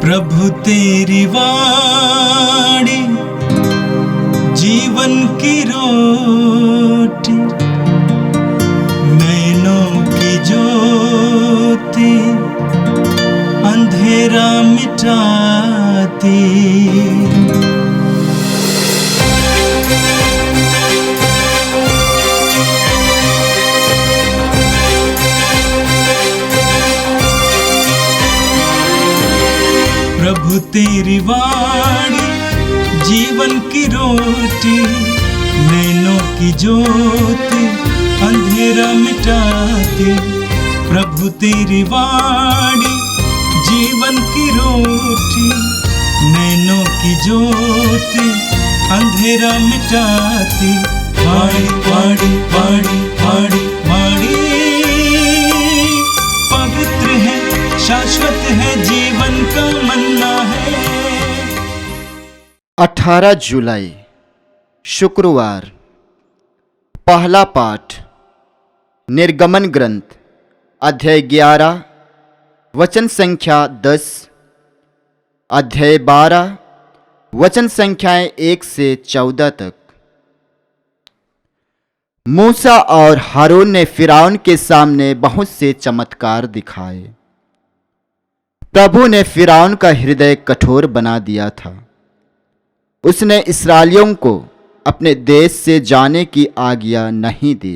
प्रभु तेरी वाणी जीवन की रोटी, नैनों की ज्योति अंधेरा मिटाती। प्रभु तेरी वाणी जीवन की रोटी, नैनों की ज्योति अंधेरा मिटाती। प्रभु तेरी वाणी जीवन की रोटी, नैनों की ज्योति अंधेरा मिटाती। वाणी वाणी वाणी वाणी वाणी पवित्र है, शाश्वत है, जीवन का मन्ना है। 18 जुलाई शुक्रवार। पहला पाठ निर्गमन ग्रंथ अध्याय 11 वचन संख्या 10, अध्याय 12 वचन संख्याएं 1 से 14 तक। मूसा और हारून ने फिरौन के सामने बहुत से चमत्कार दिखाए। प्रभु ने फिरौन का हृदय कठोर बना दिया था। उसने इस्राएलियों को अपने देश से जाने की आज्ञा नहीं दी।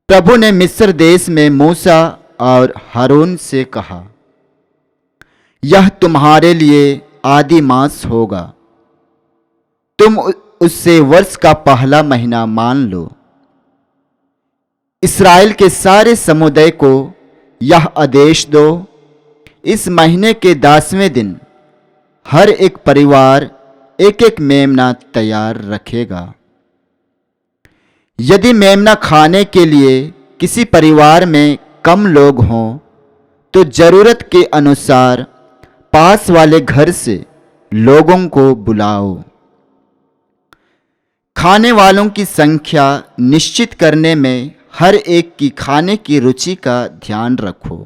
प्रभु ने मिस्र देश में मूसा और हारून से कहा, यह तुम्हारे लिए आदि मास होगा। तुम उससे वर्ष का पहला महीना मान लो। इस्राएल के सारे समुदाय को यह आदेश दो, इस महीने के 10वें दिन हर एक परिवार एक एक मेमना तैयार रखेगा। यदि मेमना खाने के लिए किसी परिवार में कम लोग हों तो जरूरत के अनुसार पास वाले घर से लोगों को बुलाओ। खाने वालों की संख्या निश्चित करने में हर एक की खाने की रुचि का ध्यान रखो।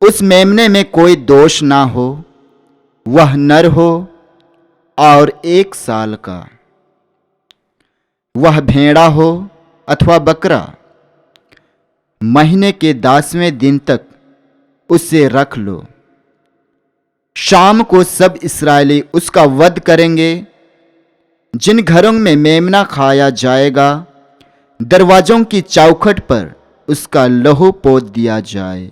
उस मेमने में कोई दोष ना हो, वह नर हो और 1 साल का, वह भेड़ा हो अथवा बकरा। महीने के 10वें दिन तक उसे रख लो। शाम को सब इस्राएली उसका वध करेंगे। जिन घरों में मेमना खाया जाएगा, दरवाजों की चौखट पर उसका लहू पोत दिया जाए।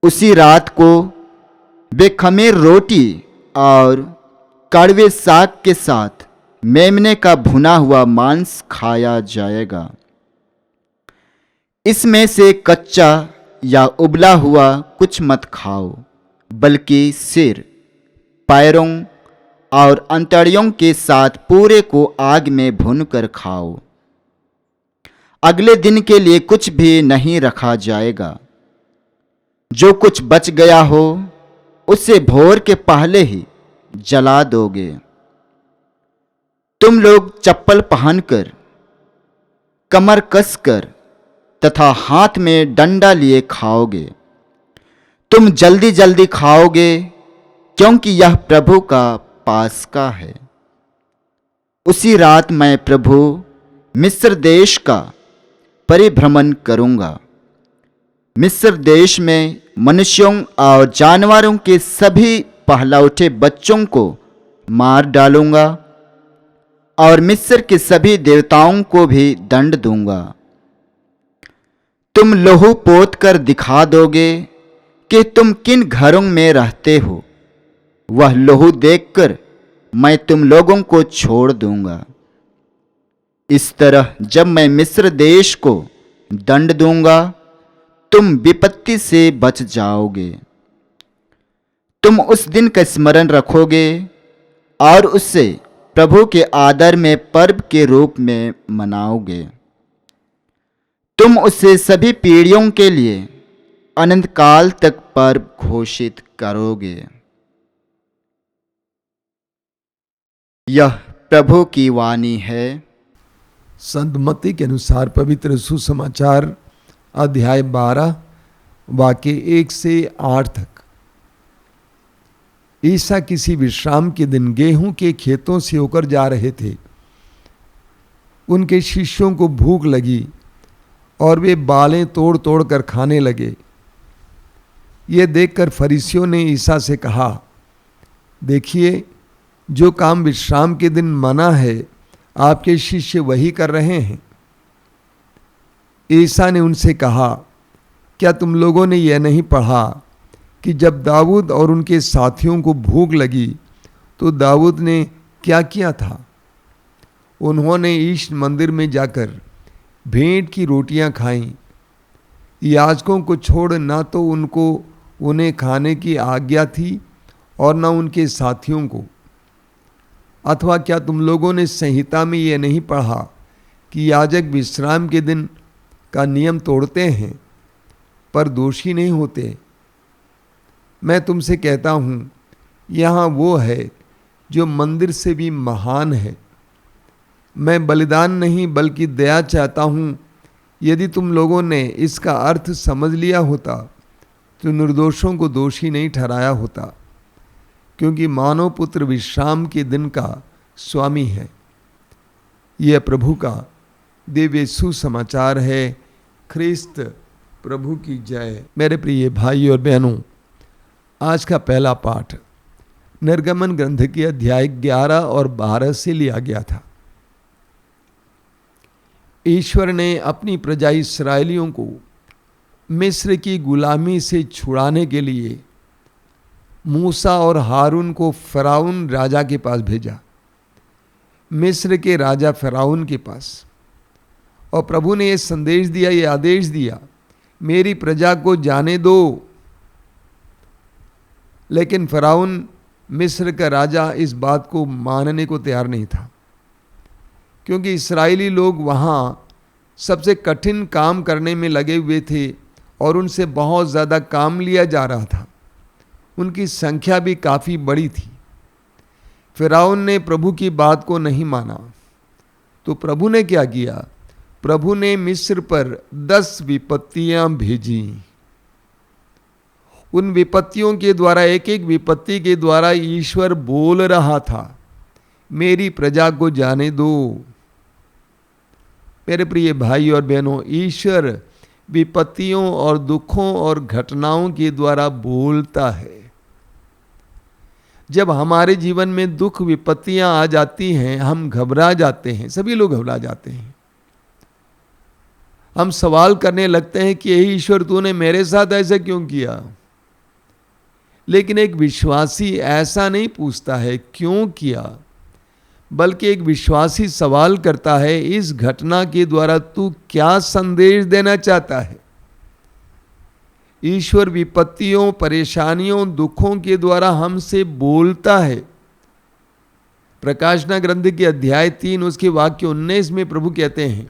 उसी रात को वे खमीर रोटी और कड़वे साग के साथ मेमने का भुना हुआ मांस खाया जाएगा। इसमें से कच्चा या उबला हुआ कुछ मत खाओ, बल्कि सिर, पैरों और अंतड़ियों के साथ पूरे को आग में भूनकर खाओ। अगले दिन के लिए कुछ भी नहीं रखा जाएगा। जो कुछ बच गया हो उसे भोर के पहले ही जला दोगे। तुम लोग चप्पल पहनकर, कमर कसकर तथा हाथ में डंडा लिए खाओगे। तुम जल्दी जल्दी खाओगे, क्योंकि यह प्रभु का पास्का है। उसी रात मैं प्रभु मिस्र देश का परिभ्रमण करूंगा। मिस्र देश में मनुष्यों और जानवरों के सभी पहलौठे बच्चों को मार डालूंगा और मिस्र के सभी देवताओं को भी दंड दूंगा। तुम लहू पोत कर दिखा दोगे कि तुम किन घरों में रहते हो। वह लहू देखकर मैं तुम लोगों को छोड़ दूंगा। इस तरह जब मैं मिस्र देश को दंड दूंगा, तुम विपत्ति से बच जाओगे। तुम उस दिन का स्मरण रखोगे और उससे प्रभु के आदर में पर्व के रूप में मनाओगे। तुम उसे सभी पीढ़ियों के लिए अनंत काल तक पर्व घोषित करोगे। यह प्रभु की वाणी है। संत मत्ती के अनुसार पवित्र सुसमाचार अध्याय 12 वाक्य 1 से 8 तक। ईसा किसी विश्राम के दिन गेहूं के खेतों से होकर जा रहे थे। उनके शिष्यों को भूख लगी और वे बालें तोड़ तोड़ कर खाने लगे। ये देखकर फरीसियों ने ईसा से कहा, देखिए, जो काम विश्राम के दिन मना है आपके शिष्य वही कर रहे हैं। ईसा ने उनसे कहा, क्या तुम लोगों ने यह नहीं पढ़ा कि जब दाऊद और उनके साथियों को भूख लगी तो दाऊद ने क्या किया था? उन्होंने ईश मंदिर में जाकर भेंट की रोटियां खाईं। याजकों को छोड़ ना तो उन्हें खाने की आज्ञा थी और न उनके साथियों को। अथवा क्या तुम लोगों ने संहिता में यह नहीं पढ़ा कि याजक विश्राम के दिन का नियम तोड़ते हैं पर दोषी नहीं होते? मैं तुमसे कहता हूँ, यहाँ वो है जो मंदिर से भी महान है। मैं बलिदान नहीं बल्कि दया चाहता हूँ। यदि तुम लोगों ने इसका अर्थ समझ लिया होता तो निर्दोषों को दोषी नहीं ठहराया होता, क्योंकि मानव पुत्र विश्राम के दिन का स्वामी है। यह प्रभु का दिव्य सुसमाचार है। ख्रिस्त प्रभु की जय। मेरे प्रिय भाई और बहनों, आज का पहला पाठ निर्गमन ग्रंथ के अध्याय 11 और 12 से लिया गया था। ईश्वर ने अपनी प्रजा इस्राएलियों को मिस्र की गुलामी से छुड़ाने के लिए मूसा और हारून को फ़िरौन राजा के पास भेजा, मिस्र के राजा फ़िरौन के पास। और प्रभु ने यह संदेश दिया, ये आदेश दिया, मेरी प्रजा को जाने दो। लेकिन फ़िरौन मिस्र का राजा इस बात को मानने को तैयार नहीं था, क्योंकि इस्राएली लोग वहाँ सबसे कठिन काम करने में लगे हुए थे और उनसे बहुत ज़्यादा काम लिया जा रहा था। उनकी संख्या भी काफ़ी बड़ी थी। फ़िरौन ने प्रभु की बात को नहीं माना, तो प्रभु ने क्या किया? प्रभु ने मिस्र पर 10 विपत्तियां भेजी। उन विपत्तियों के द्वारा, एक एक विपत्ति के द्वारा ईश्वर बोल रहा था, मेरी प्रजा को जाने दो। मेरे प्रिय भाई और बहनों, ईश्वर विपत्तियों और दुखों और घटनाओं के द्वारा बोलता है। जब हमारे जीवन में दुख विपत्तियां आ जाती हैं, हम घबरा जाते हैं। सभी लोग घबरा जाते हैं। हम सवाल करने लगते हैं कि यही ईश्वर, तूने मेरे साथ ऐसा क्यों किया? लेकिन एक विश्वासी ऐसा नहीं पूछता है क्यों किया, बल्कि एक विश्वासी सवाल करता है, इस घटना के द्वारा तू क्या संदेश देना चाहता है? ईश्वर विपत्तियों, परेशानियों, दुखों के द्वारा हमसे बोलता है। प्रकाशना ग्रंथ के अध्याय 3 उसके वाक्य 19 में प्रभु कहते हैं,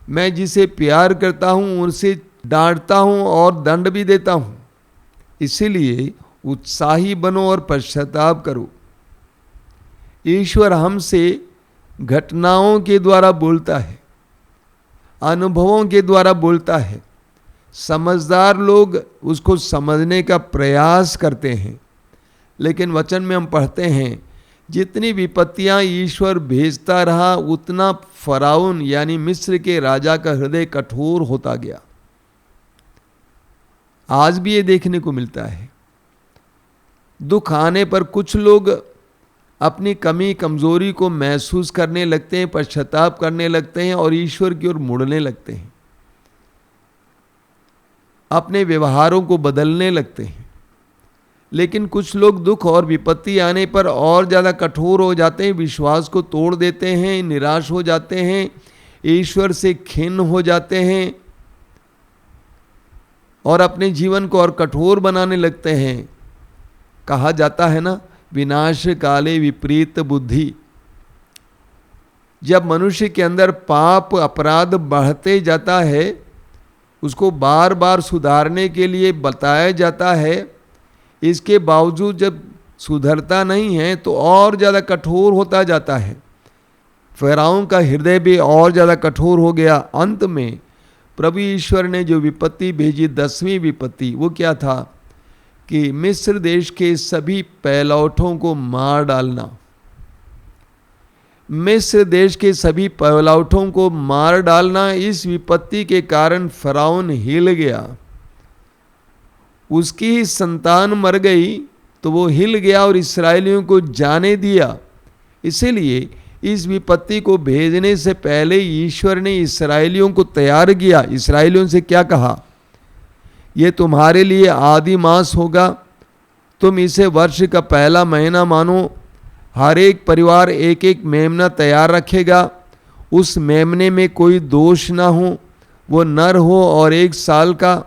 मैं जिसे प्यार करता हूं उनसे डांटता हूं और दंड भी देता हूं। इसीलिए उत्साही बनो और पश्चाताप करो। ईश्वर हमसे घटनाओं के द्वारा बोलता है, अनुभवों के द्वारा बोलता है। समझदार लोग उसको समझने का प्रयास करते हैं, लेकिन वचन में हम पढ़ते हैं, जितनी विपत्तियां ईश्वर भेजता रहा उतना फ़िरौन यानी मिस्र के राजा का हृदय कठोर होता गया। आज भी ये देखने को मिलता है। दुख आने पर कुछ लोग अपनी कमी कमजोरी को महसूस करने लगते हैं, पश्चाताप करने लगते हैं और ईश्वर की ओर मुड़ने लगते हैं, अपने व्यवहारों को बदलने लगते हैं। लेकिन कुछ लोग दुख और विपत्ति आने पर और ज़्यादा कठोर हो जाते हैं, विश्वास को तोड़ देते हैं, निराश हो जाते हैं, ईश्वर से खिन्न हो जाते हैं और अपने जीवन को और कठोर बनाने लगते हैं। कहा जाता है ना, विनाश काले विपरीत बुद्धि। जब मनुष्य के अंदर पाप अपराध बढ़ते जाता है, उसको बार बार सुधारने के लिए बताया जाता है, इसके बावजूद जब सुधरता नहीं है तो और ज़्यादा कठोर होता जाता है। फ़िरौन का हृदय भी और ज़्यादा कठोर हो गया। अंत में प्रभु ईश्वर ने जो विपत्ति भेजी, 10वीं विपत्ति, वो क्या था कि मिस्र देश के सभी पहलौठों को मार डालना। मिस्र देश के सभी पहलौठों को मार डालना। इस विपत्ति के कारण फराउन हिल गया, उसकी ही संतान मर गई तो वो हिल गया और इस्राएलियों को जाने दिया। इसीलिए इस विपत्ति को भेजने से पहले ईश्वर ने इस्राएलियों को तैयार किया। इस्राएलियों से क्या कहा, ये तुम्हारे लिए आदि मास होगा, तुम इसे वर्ष का पहला महीना मानो। हर एक परिवार एक एक मेमना तैयार रखेगा, उस मेमने में कोई दोष ना हो, वो नर हो और 1 साल का,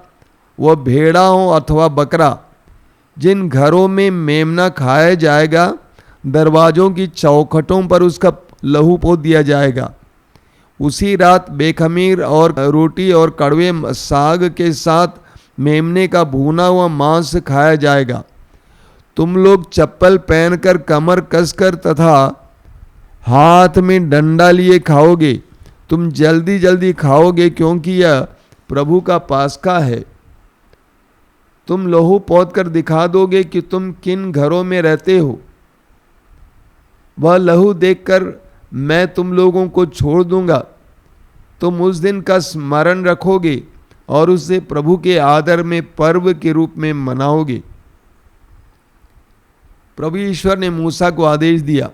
वह भेड़ा हो अथवा बकरा। जिन घरों में मेमना खाया जाएगा, दरवाज़ों की चौखटों पर उसका लहू पोत दिया जाएगा। उसी रात बेखमीर और रोटी और कड़वे साग के साथ मेमने का भुना हुआ मांस खाया जाएगा। तुम लोग चप्पल पहनकर कमर कसकर तथा हाथ में डंडा लिए खाओगे। तुम जल्दी जल्दी खाओगे क्योंकि यह प्रभु का पास्का है। तुम लहू पोत कर दिखा दोगे कि तुम किन घरों में रहते हो। वह लहू देखकर मैं तुम लोगों को छोड़ दूंगा। तुम उस दिन का स्मरण रखोगे और उसे प्रभु के आदर में पर्व के रूप में मनाओगे। प्रभु ईश्वर ने मूसा को आदेश दिया,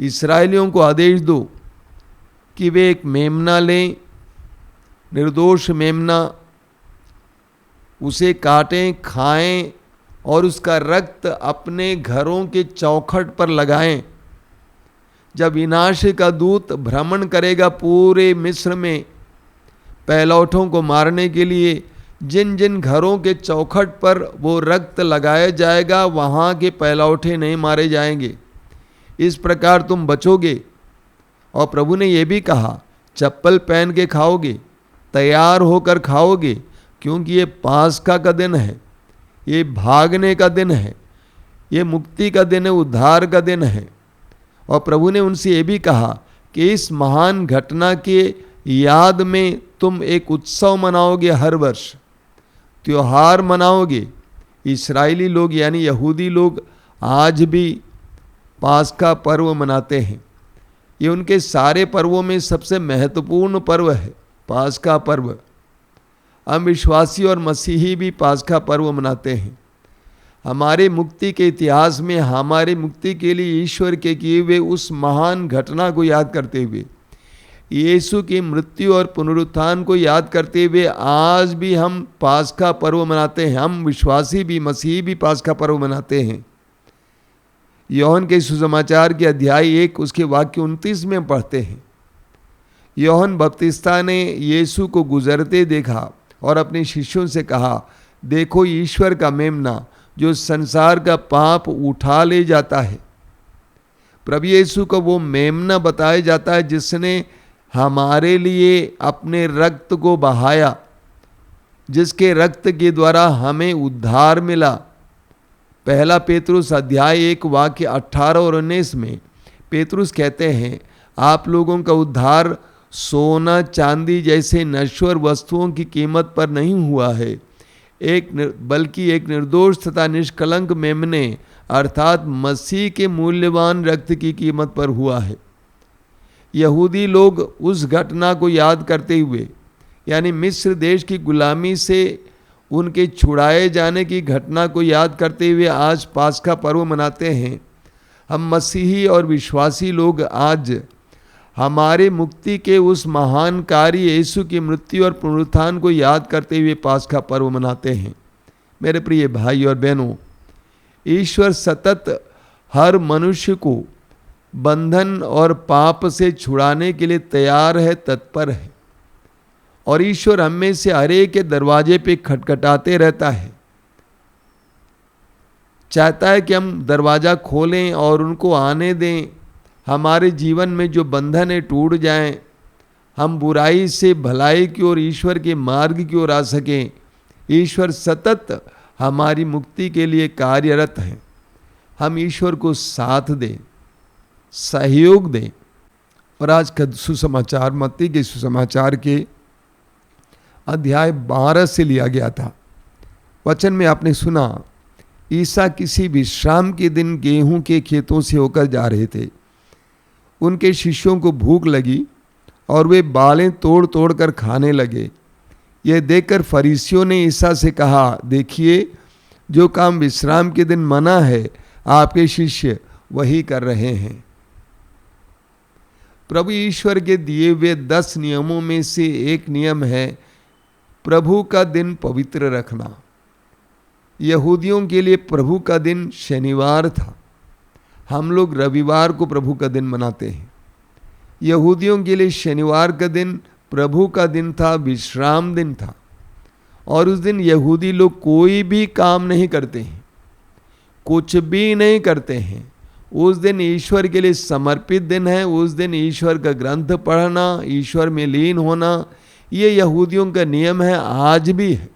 इस्राएलियों को आदेश दो कि वे एक मेमना लें, निर्दोष मेमना, उसे काटें, खाएं और उसका रक्त अपने घरों के चौखट पर लगाएं। जब विनाश का दूत भ्रमण करेगा पूरे मिस्र में पहलौठों को मारने के लिए, जिन जिन घरों के चौखट पर वो रक्त लगाया जाएगा वहाँ के पहलौठे नहीं मारे जाएंगे। इस प्रकार तुम बचोगे। और प्रभु ने यह भी कहा, चप्पल पहन के खाओगे, तैयार होकर खाओगे, क्योंकि ये पास्का का दिन है, ये भागने का दिन है, ये मुक्ति का दिन है, उद्धार का दिन है। और प्रभु ने उनसे ये भी कहा कि इस महान घटना के याद में तुम एक उत्सव मनाओगे, हर वर्ष त्योहार मनाओगे। इस्राएली लोग यानी यहूदी लोग आज भी पास्का पर्व मनाते हैं। ये उनके सारे पर्वों में सबसे महत्वपूर्ण पर्व है, पास्का पर्व। हम विश्वासी और मसीही भी पास्का पर्व मनाते हैं। हमारे मुक्ति के इतिहास में हमारी मुक्ति के लिए ईश्वर के किए हुए उस महान घटना को याद करते हुए, यीशु की मृत्यु और पुनरुत्थान को याद करते हुए आज भी हम पास्का पर्व मनाते हैं। हम विश्वासी भी, मसीही भी पास्का पर्व मनाते हैं। योहन के सुसमाचार के अध्याय 1 उसके वाक्य 29 में पढ़ते हैं, योहन बपतिस्ता ने यीशु को गुजरते देखा और अपने शिष्यों से कहा, देखो ईश्वर का मेमना जो संसार का पाप उठा ले जाता है। प्रभु यीशु को वो मेमना बताया जाता है जिसने हमारे लिए अपने रक्त को बहाया, जिसके रक्त के द्वारा हमें उद्धार मिला। पहला पेतरुस अध्याय 1 वाक्य 18 और 19 में पेतरुस कहते हैं, आप लोगों का उद्धार सोना चांदी जैसे नश्वर वस्तुओं की कीमत पर नहीं हुआ है, बल्कि एक निर्दोष तथा निष्कलंक मेमने अर्थात मसीह के मूल्यवान रक्त की कीमत पर हुआ है। यहूदी लोग उस घटना को याद करते हुए, यानी मिस्र देश की गुलामी से उनके छुड़ाए जाने की घटना को याद करते हुए आज पास्का पर्व मनाते हैं। हम मसीही और विश्वासी लोग आज हमारे मुक्ति के उस महान कार्य यीशु की मृत्यु और पुनरुत्थान को याद करते हुए पास्का पर्व मनाते हैं। मेरे प्रिय भाई और बहनों, ईश्वर सतत हर मनुष्य को बंधन और पाप से छुड़ाने के लिए तैयार है, तत्पर है। और ईश्वर हम में से हर एक के दरवाजे पे खटखटाते रहता है, चाहता है कि हम दरवाज़ा खोलें और उनको आने दें। हमारे जीवन में जो बंधन है टूट जाएं, हम बुराई से भलाई की ओर, ईश्वर के मार्ग की ओर आ सकें। ईश्वर सतत हमारी मुक्ति के लिए कार्यरत हैं। हम ईश्वर को साथ दें, सहयोग दें। और आज का सुसमाचार मत्ती के सुसमाचार के अध्याय 12 से लिया गया था। वचन में आपने सुना, ईसा किसी विश्राम के दिन गेहूं के खेतों से होकर जा रहे थे। उनके शिष्यों को भूख लगी और वे बालें तोड़ तोड़ कर खाने लगे। यह देखकर फरीसियों ने ईसा से कहा, देखिए, जो काम विश्राम के दिन मना है आपके शिष्य वही कर रहे हैं। प्रभु ईश्वर के दिए हुए 10 नियमों में से एक नियम है प्रभु का दिन पवित्र रखना। यहूदियों के लिए प्रभु का दिन शनिवार था। हम लोग रविवार को प्रभु का दिन मनाते हैं। यहूदियों के लिए शनिवार का दिन प्रभु का दिन था, विश्राम दिन था। और उस दिन यहूदी लोग कोई भी काम नहीं करते हैं, कुछ भी नहीं करते हैं। उस दिन ईश्वर के लिए समर्पित दिन है। उस दिन ईश्वर का ग्रंथ पढ़ना, ईश्वर में लीन होना, ये यहूदियों का नियम है, आज भी है।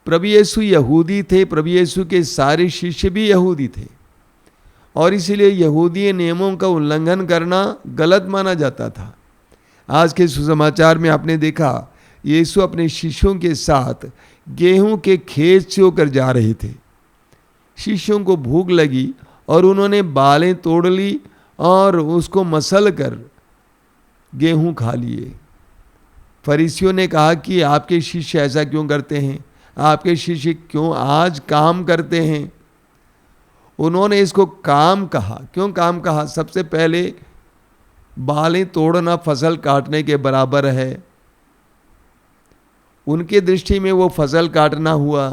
प्रभु यीशु यहूदी थे, प्रभु यीशु के सारे शिष्य भी यहूदी थे, और इसीलिए यहूदी नियमों का उल्लंघन करना गलत माना जाता था। आज के सुसमाचार में आपने देखा, यीशु अपने शिष्यों के साथ गेहूं के खेत से होकर जा रहे थे। शिष्यों को भूख लगी और उन्होंने बालें तोड़ ली और उसको मसल कर गेहूं खा लिए। फरीसियों ने कहा कि आपके शिष्य ऐसा क्यों करते हैं, आपके शिष्य क्यों आज काम करते हैं। उन्होंने इसको काम कहा। क्यों काम कहा? सबसे पहले बालें तोड़ना फसल काटने के बराबर है। उनके दृष्टि में वो फसल काटना हुआ,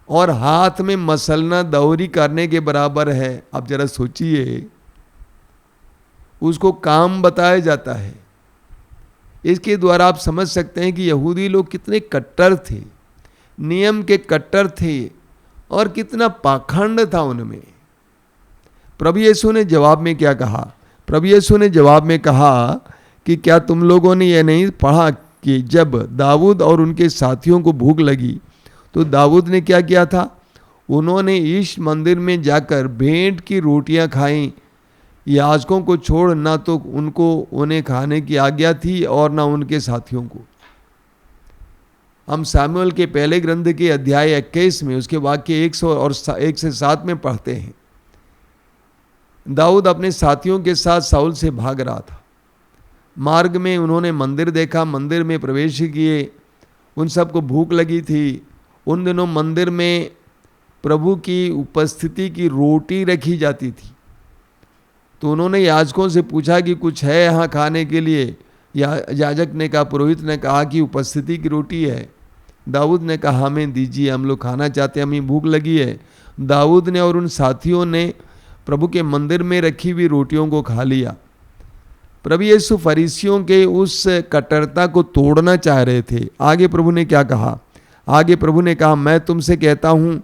और हाथ में मसलना दौरी करने के बराबर है। आप जरा सोचिए, उसको काम बताया जाता है। इसके द्वारा आप समझ सकते हैं कि यहूदी लोग कितने कट्टर थे, नियम के कट्टर थे, और कितना पाखंड था उनमें। प्रभु यीशु ने जवाब में क्या कहा? प्रभु यीशु ने जवाब में कहा कि क्या तुम लोगों ने यह नहीं पढ़ा कि जब दाऊद और उनके साथियों को भूख लगी तो दाऊद ने क्या किया था? उन्होंने ईश मंदिर में जाकर भेंट की रोटियां खाईं। याजकों को छोड़ ना तो उन्हें खाने की आज्ञा थी और ना उनके साथियों को। हम सामुएल के पहले ग्रंथ के अध्याय 21 में उसके वाक्य 1 से 7 में पढ़ते हैं। दाऊद अपने साथियों के साथ साउल से भाग रहा था। मार्ग में उन्होंने मंदिर देखा, मंदिर में प्रवेश किए। उन सबको भूख लगी थी। उन दिनों मंदिर में प्रभु की उपस्थिति की रोटी रखी जाती थी। तो उन्होंने याजकों से पूछा कि कुछ है यहाँ खाने के लिए? याजक ने कहा, पुरोहित ने कहा कि उपस्थिति की रोटी है। दाऊद ने कहा, हमें दीजिए, हम लोग खाना चाहते हैं, हमें भूख लगी है। दाऊद ने और उन साथियों ने प्रभु के मंदिर में रखी हुई रोटियों को खा लिया। प्रभु यीशु फरीसियों के उस कट्टरता को तोड़ना चाह रहे थे। आगे प्रभु ने क्या कहा? आगे प्रभु ने कहा, मैं तुमसे कहता हूं,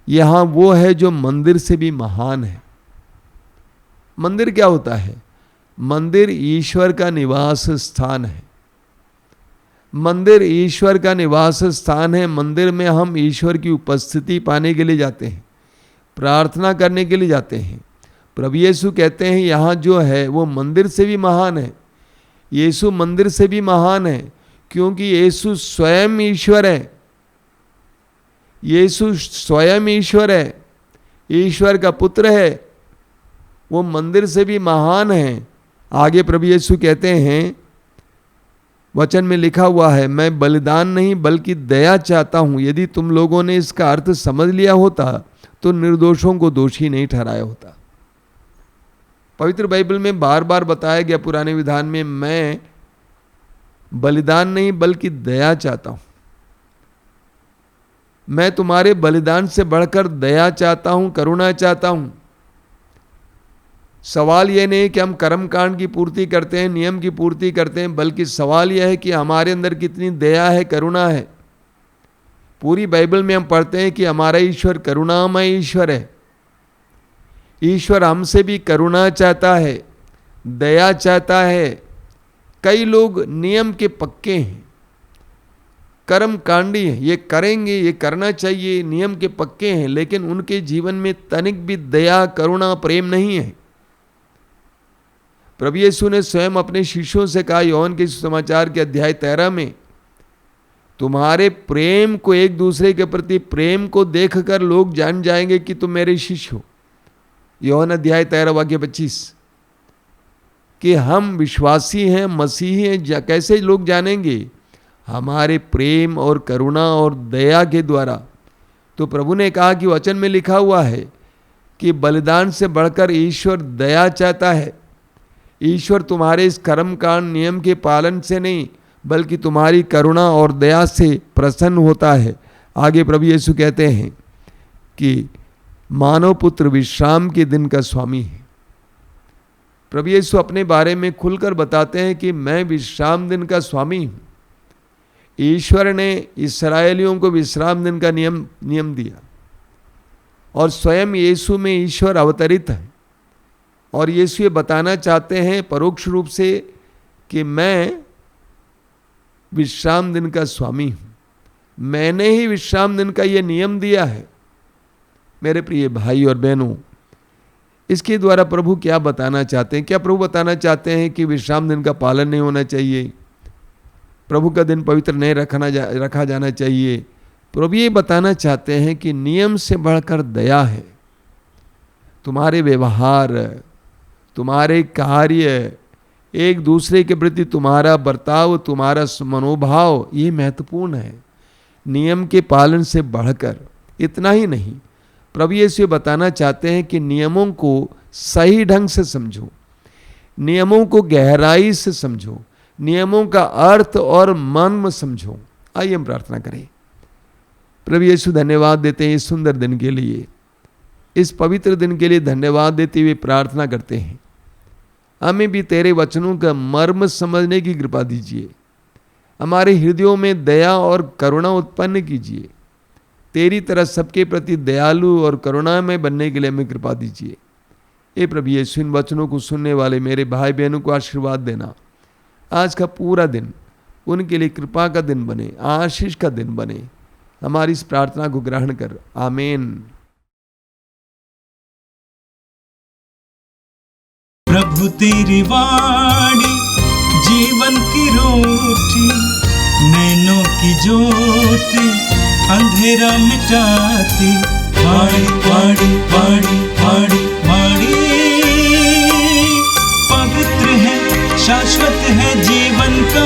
यहां वो है जो मंदिर से भी महान है। मंदिर क्या होता है? मंदिर ईश्वर का निवास स्थान है। मंदिर ईश्वर का निवास स्थान है। मंदिर में हम ईश्वर की उपस्थिति पाने के लिए जाते हैं, प्रार्थना करने के लिए जाते हैं। प्रभु यीशु कहते हैं यहाँ जो है वो मंदिर से भी महान है। यीशु मंदिर से भी महान है क्योंकि यीशु स्वयं ईश्वर है। यीशु स्वयं ईश्वर है, ईश्वर का पुत्र है। वो मंदिर से भी महान है। आगे प्रभु यीशु कहते हैं, वचन में लिखा हुआ है, मैं बलिदान नहीं बल्कि दया चाहता हूं। यदि तुम लोगों ने इसका अर्थ समझ लिया होता तो निर्दोषों को दोषी नहीं ठहराया होता। पवित्र बाइबल में बार बार बताया गया, पुराने विधान में, मैं बलिदान नहीं बल्कि दया चाहता हूं। मैं तुम्हारे बलिदान से बढ़कर दया चाहता हूं, करुणा चाहता हूं। सवाल यह नहीं कि हम कर्मकांड की पूर्ति करते हैं, नियम की पूर्ति करते हैं, बल्कि सवाल यह है कि हमारे अंदर कितनी दया है, करुणा है। पूरी बाइबल में हम पढ़ते हैं कि हमारा ईश्वर करुणामय ईश्वर है। ईश्वर हमसे भी करुणा चाहता है, दया चाहता है। कई लोग नियम के पक्के हैं, कर्म कांडी हैं, ये करेंगे, ये करना चाहिए, नियम के पक्के हैं, लेकिन उनके जीवन में तनिक भी दया, करुणा, प्रेम नहीं है। प्रभु यीशु ने स्वयं अपने शिष्यों से कहा यूहन्ना के सुसमाचार के अध्याय 13 में, तुम्हारे प्रेम को, एक दूसरे के प्रति प्रेम को देखकर लोग जान जाएंगे कि तुम मेरे शिष्य हो। यूहन्ना अध्याय 13 वाक्य 25, कि हम विश्वासी हैं, मसीही हैं, कैसे लोग जानेंगे? हमारे प्रेम और करुणा और दया के द्वारा। तो प्रभु ने कहा कि वचन में लिखा हुआ है कि बलिदान से बढ़कर ईश्वर दया चाहता है। ईश्वर तुम्हारे इस कर्मकांड नियम के पालन से नहीं, बल्कि तुम्हारी करुणा और दया से प्रसन्न होता है। आगे प्रभु यीशु कहते हैं कि मानव पुत्र विश्राम के दिन का स्वामी है। प्रभु यीशु अपने बारे में खुलकर बताते हैं कि मैं विश्राम दिन का स्वामी हूँ। ईश्वर ने इस्राएलियों को विश्राम दिन का नियम दिया और स्वयं यीशु में ईश्वर अवतरित है। और यीशु ये बताना चाहते हैं परोक्ष रूप से कि मैं विश्राम दिन का स्वामी हूँ, मैंने ही विश्राम दिन का ये नियम दिया है। मेरे प्रिय भाई और बहनों, इसके द्वारा प्रभु क्या बताना चाहते हैं? क्या प्रभु बताना चाहते हैं कि विश्राम दिन का पालन नहीं होना चाहिए, प्रभु का दिन पवित्र नहीं रखा जाना चाहिए? प्रभु ये बताना चाहते हैं कि नियम से बढ़कर दया है। तुम्हारे व्यवहार, तुम्हारे कार्य, एक दूसरे के प्रति तुम्हारा बर्ताव, तुम्हारा मनोभाव, ये महत्वपूर्ण है नियम के पालन से बढ़कर। इतना ही नहीं, प्रभु यीशु ये बताना चाहते हैं कि नियमों को सही ढंग से समझो, नियमों को गहराई से समझो, नियमों का अर्थ और मर्म समझो। आइए हम प्रार्थना करें। प्रभु यीशु धन्यवाद देते हैं इस सुंदर दिन के लिए, इस पवित्र दिन के लिए धन्यवाद देते हुए प्रार्थना करते हैं, हमें भी तेरे वचनों का मर्म समझने की कृपा दीजिए। हमारे हृदयों में दया और करुणा उत्पन्न कीजिए। तेरी तरह सबके प्रति दयालु और करुणामय बनने के लिए हमें कृपा दीजिए। हे प्रभु यीशु, इन वचनों को सुनने वाले मेरे भाई बहनों को आशीर्वाद देना। आज का पूरा दिन उनके लिए कृपा का दिन बने, आशीष का दिन बने। हमारी इस प्रार्थना को ग्रहण कर, आमीन। प्रभु तेरी वाणी जीवन की रोटी, नैनों की ज्योति अंधेरा मिटाती। वाणी वाणी वाणी वाणी वाणी पवित्र है, शाश्वत है, जीवन का